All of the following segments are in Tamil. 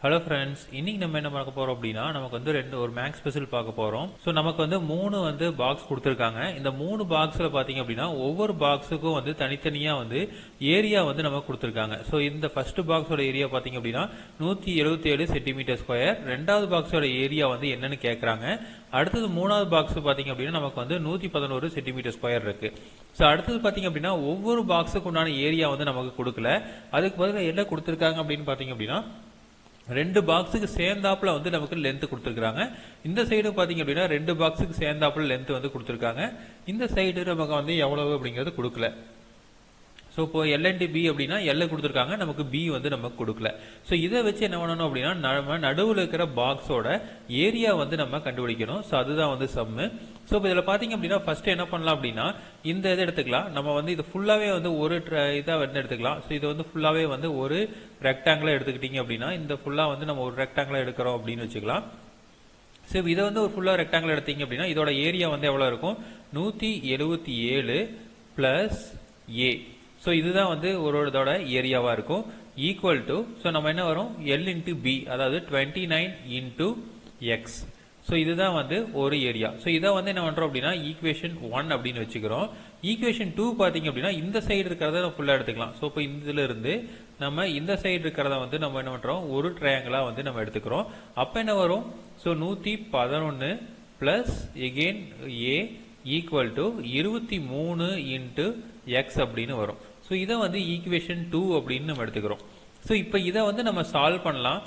ஹலோ ஃப்ரெண்ட்ஸ், இன்னைக்கு நம்ம என்ன பார்க்க போறோம் அப்படின்னா நமக்கு வந்து ஒரு மேக்ஸ் ஸ்பெஷல் பார்க்க போறோம். ஸோ நமக்கு வந்து 3 பாக்ஸ் கொடுத்துருக்காங்க. இந்த 3 பாக்ஸ்ல பாத்தீங்க அப்படின்னா ஒவ்வொரு பாக்ஸுக்கும் வந்து தனித்தனியா வந்து ஏரியா வந்து நமக்கு கொடுத்துருக்காங்க. ஸோ இந்த ஃபர்ஸ்ட் பாக்ஸோட ஏரியா பாத்தீங்க அப்படின்னா 177 சென்டிமீட்டர் ஸ்கொயர். ரெண்டாவது பாக்ஸோட ஏரியா வந்து என்னன்னு கேட்கறாங்க. அடுத்தது மூணாவது பாக்ஸ் பாத்தீங்க அப்படின்னா நமக்கு வந்து 111 சென்டிமீட்டர் ஸ்கொயர் இருக்கு. ஸோ அடுத்தது பாத்தீங்க அப்படின்னா ஒவ்வொரு பாக்ஸுக்கு உண்டான ஏரியா வந்து நமக்கு கொடுக்கல. அதுக்கு பதிலாக என்ன கொடுத்துருக்காங்க அப்படின்னு பாத்தீங்க அப்படின்னா 2 பாக்ஸுக்கு சேர்ந்தாப்புல வந்து நமக்கு லென்த் கொடுத்துருக்காங்க. இந்த சைடு பாத்தீங்க அப்படின்னா 2 பாக்ஸுக்கு சேர்ந்தாப்புல லென்த் வந்து கொடுத்துருக்காங்க. இந்த சைடு நமக்கு வந்து எவ்வளவு அப்படிங்கிறது கொடுக்கல. ஸோ இப்போ எல் அண்ட் பி அப்படின்னா எல் கொடுத்துருக்காங்க, நமக்கு பி வந்து நமக்கு கொடுக்கல. ஸோ இதை வச்சு என்ன பண்ணணும் அப்படின்னா நம்ம நடுவில் இருக்கிற பாக்ஸோட ஏரியா வந்து நம்ம கண்டுபிடிக்கணும். ஸோ அதுதான் வந்து சம்மு. ஸோ இப்போ இதில் பார்த்தீங்க அப்படின்னா ஃபர்ஸ்ட் என்ன பண்ணலாம் அப்படின்னா இந்த இதை எடுத்துக்கலாம். நம்ம வந்து இது ஃபுல்லாகவே வந்து ஒரு இதாக வந்து எடுத்துக்கலாம். ஸோ இது வந்து ஃபுல்லாகவே வந்து ஒரு ரெக்டாங்கிளாக எடுத்துக்கிட்டீங்க அப்படின்னா இந்த ஃபுல்லாக வந்து நம்ம ஒரு ரெக்டாங்கிளாக எடுக்கிறோம் அப்படின்னு வச்சுக்கலாம். ஸோ இதை வந்து ஒரு ஃபுல்லாக ரெக்டாங்கிள் எடுத்தீங்க அப்படின்னா இதோட ஏரியா வந்து எவ்வளோ இருக்கும்? 177 பிளஸ் ஏ. ஸோ இதுதான் வந்து ஒரு இதோட ஏரியாவா இருக்கும். ஈக்குவல் டு ஸோ நம்ம என்ன வரும் எல் இன்டு பி, அதாவது 29 இன்டு எக்ஸ். ஸோ இதுதான் வந்து ஒரு ஏரியா. ஸோ இதை வந்து என்ன பண்றோம் அப்படின்னா ஈக்குவேஷன் 1 அப்படின்னு வச்சுக்கிறோம். ஈக்குவேஷன் 2 பாத்தீங்க அப்படின்னா இந்த சைடு இருக்கிறத ஃபுல்லா எடுத்துக்கலாம். ஸோ இப்போ இதுல இருந்து நம்ம இந்த சைடு இருக்கிறத வந்து நம்ம என்ன பண்றோம் ஒரு ட்ரையாங்கிளா வந்து நம்ம எடுத்துக்கிறோம். அப்ப என்ன வரும்? So 111 plus again A equal to 23 into X அப்படின்னு வரும். ஸோ இதை வந்து ஈக்குவேஷன் 2 அப்படின்னு நம்ம எடுத்துக்கிறோம். ஸோ இப்போ இதை வந்து நம்ம சால்வ் பண்ணலாம்.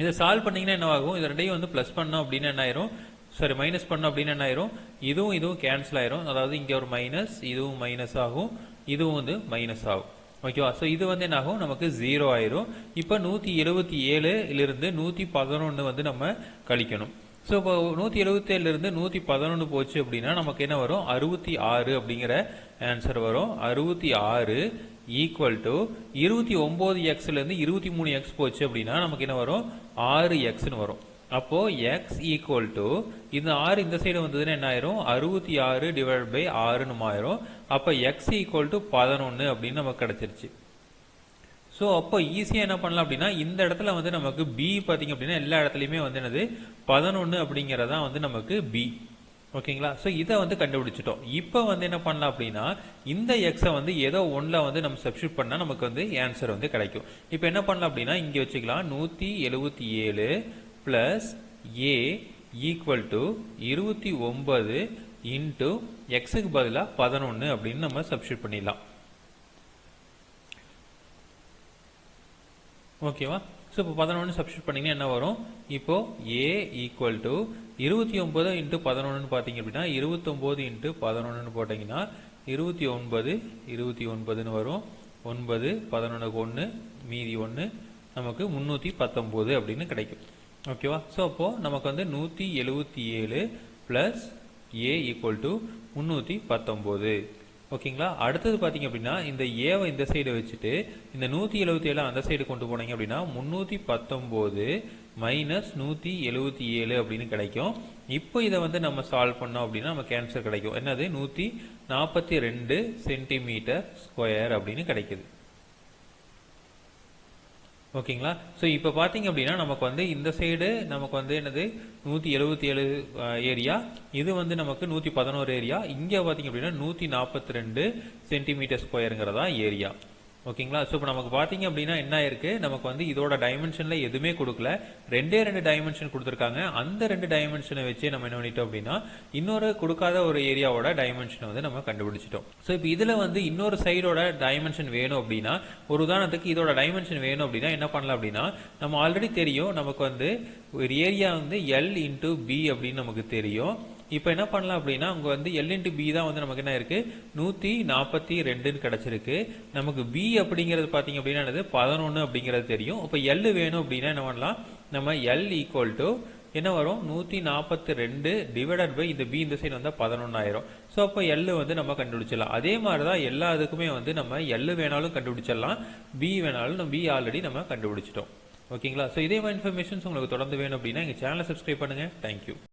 இதை சால்வ் பண்ணீங்கன்னா என்ன ஆகும்? இது ரெண்டையும் வந்து பிளஸ் பண்ணோம் அப்படின்னு என்ன ஆயிரும்? சாரி, மைனஸ் பண்ணோம் அப்படின்னு என்ன ஆயிரும்? இதுவும் இதுவும் கேன்சல் ஆயிரும். அதாவது இங்க ஒரு மைனஸ், இதுவும் மைனஸ் ஆகும், இதுவும் வந்து மைனஸ் ஆகும். ஓகேவா? ஸோ இது வந்து என்ன ஆகும்? நமக்கு 0 ஆயிரும். இப்போ 177 இருந்து 111 வந்து நம்ம கழிக்கணும். ஸோ இப்போ 177 இருந்து 111 போச்சு அப்படின்னா நமக்கு என்ன வரும்? 66 அப்படிங்கிற ஆன்சர் வரும். 66 ஈக்குவல் டு 29x இருந்து 23x போச்சு அப்படின்னா நமக்கு என்ன வரும்? 6x வரும். அப்போ x ஈக்குவல் டு இந்த 6 இந்த சைடு வந்ததுன்னா என்ன ஆயிரும்? 66 டிவைட் பை 6 ஆயிரும். அப்ப x ஈக்குவல் டு 11 அப்படின்னு நமக்கு கிடைச்சிருச்சு. ஸோ அப்போ ஈஸியாக என்ன பண்ணலாம் அப்படின்னா இந்த இடத்துல வந்து நமக்கு பி பார்த்தீங்க அப்படின்னா எல்லா இடத்துலையுமே வந்து என்னது 11 அப்படிங்கிறதா வந்து நமக்கு பி. ஓகேங்களா? ஸோ இதை வந்து கண்டுபிடிச்சிட்டோம். இப்போ வந்து என்ன பண்ணலாம் அப்படின்னா இந்த எக்ஸை வந்து ஏதோ ஒன்றில் வந்து நம்ம சப்ஸ்டியூட் பண்ணால் நமக்கு வந்து ஆன்சர் வந்து கிடைக்கும். இப்போ என்ன பண்ணலாம் அப்படின்னா இங்கே வச்சுக்கலாம் 177 plus A equal to 29 into எக்ஸுக்கு பதிலாக 11 அப்படின்னு நம்ம சப்ஸ்டியூட் பண்ணிடலாம். ஓகேவா? ஸோ இப்போ 11 சப்ஸ்டியூட் பண்ணீங்கன்னா என்ன வரும்? இப்போ ஏ ஈக்குவல் டு 29 இன்ட்டு 11 பார்த்தீங்க அப்படின்னா 29 இன்ட்டு 11 போட்டீங்கன்னா 29 29 வரும். 9 11 1 மீதி 1 நமக்கு 319 அப்படின்னு கிடைக்கும். ஓகேவா? ஸோ அப்போ நமக்கு வந்து 177 பிளஸ் ஏ ஈக்குவல் டு 319. ஓகேங்களா? அடுத்தது பாத்தீங்க அப்படின்னா இந்த ஏவை இந்த சைடு வச்சுட்டு இந்த 177 அந்த சைடு கொண்டு போனீங்க அப்படின்னா 319 மைனஸ் 177 அப்படின்னு கிடைக்கும். இப்போ இதை வந்து நம்ம சால்வ் பண்ணோம் அப்படின்னா நமக்கு ஆன்சர் கிடைக்கும். என்னது? 142 சென்டிமீட்டர் ஸ்கொயர் அப்படின்னு கிடைக்குது. ஓகேங்களா? ஸோ இப்போ பார்த்தீங்க அப்படின்னா நமக்கு வந்து இந்த சைடு நமக்கு வந்து என்னது 177 ஏரியா, இது வந்து நமக்கு 111 ஏரியா, இங்கே பார்த்தீங்க அப்படின்னா 142 சென்டிமீட்டர் ஸ்கொயருங்கிறதா ஏரியா. ஓகேங்களா? ஸோ இப்போ நமக்கு பார்த்தீங்க அப்படின்னா என்ன இருக்கு? நமக்கு வந்து இதோட டைமென்ஷன்ல எதுவுமே கொடுக்கல, ரெண்டே டைமென்ஷன் கொடுத்துருக்காங்க. அந்த 2 டைமென்ஷனை வச்சு நம்ம என்ன பண்ணிட்டோம் அப்படின்னா இன்னொரு கொடுக்காத ஒரு ஏரியாவோட டைமென்ஷனை வந்து நம்ம கண்டுபிடிச்சிட்டோம். ஸோ இப்போ இதுல வந்து இன்னொரு சைடோட டைமென்ஷன் வேணும் அப்படின்னா ஒரு உதாரணத்துக்கு இதோட டைமென்ஷன் வேணும் அப்படின்னா என்ன பண்ணலாம் அப்படின்னா நம்ம ஆல்ரெடி தெரியும் நமக்கு வந்து ஒரு ஏரியா வந்து எல் இன்டூ பி அப்படின்னு நமக்கு தெரியும். இப்போ என்ன பண்ணலாம் அப்படின்னா அங்க வந்து எல் இன்டு பி தான் வந்து நமக்கு என்ன இருக்கு? 142 கிடைச்சிருக்கு. நமக்கு பி அப்படிங்கிறது பாத்தீங்க அப்படின்னா 11 அப்படிங்கிறது தெரியும். இப்போ எல் வேணும் அப்படின்னா என்ன பண்ணலாம்? நம்ம எல் ஈக்குவல் டு என்ன வரும்? 142 டிவைடட் பை இந்த பி இந்த சைடு வந்தா 11 ஆயிரும். ஸோ அப்போ எல் வந்து நம்ம கண்டுபிடிச்சிடலாம். அதே மாதிரி தான் எல்லா இதுக்குமே வந்து நம்ம எல் வேணாலும் கண்டுபிடிச்சிடலாம், பி வேணாலும் நம்ம பி ஆல்ரெடி நம்ம கண்டுபிடிச்சிட்டோம். ஓகேங்களா? ஸோ இதே மாதிரி இன்ஃபர்மேஷன்ஸ் உங்களுக்கு தொடர்ந்து வேணும் அப்படின்னா எங்க சேனலை சப்ஸ்கிரைப் பண்ணுங்க. தேங்க்யூ.